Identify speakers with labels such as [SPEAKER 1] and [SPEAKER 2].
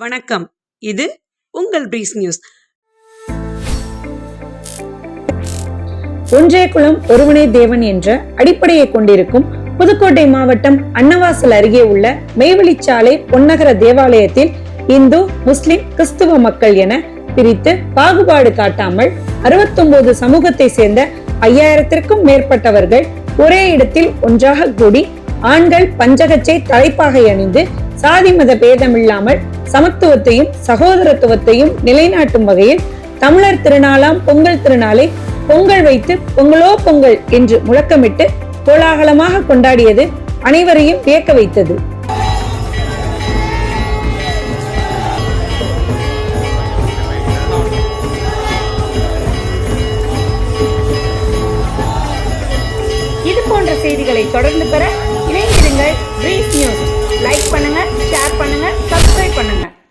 [SPEAKER 1] வணக்கம். இது உங்கள் பிரீஸ் நியூஸ்.
[SPEAKER 2] ஒன்றே குலம் ஒருவனே தேவன் என்ற அடிப்படையை கொண்டிருக்கும் புதுக்கோட்டை மாவட்டம் அன்னவாசல் அருகே உள்ள மெய்வெளிச்சாலை பொன்னகர தேவாலயத்தில் இந்து, முஸ்லிம், கிறிஸ்துவ மக்கள் என பிரித்து பாகுபாடு காட்டாமல் 69 சமூகத்தை சேர்ந்த 5000த்திற்கும் மேற்பட்டவர்கள் ஒரே இடத்தில் ஒன்றாக கூடி ஆண்கள் பஞ்சகச்சை தலைப்பாகை அணிந்து சாதி மத பேதமில்லாமல் சமத்துவத்தையும் சகோதரத்துவத்தையும் நிலைநாட்டும் வகையில் தமிழர் திருநாளாம் பொங்கல் திருநாளை பொங்கல் வைத்து பொங்கலோ பொங்கல் என்று முழக்கமிட்டு கோலாகலமாக கொண்டாடியது அனைவரையும் வியக்க வைத்தது. இது போன்ற செய்திகளை தொடர்ந்து பெற இணைந்திருங்கள் பிரீஸ் நியூஸ். லைக் பண்ணுங்க, ஷேர் பண்ணுங்க, சப்ஸ்கிரைப் பண்ணுங்க.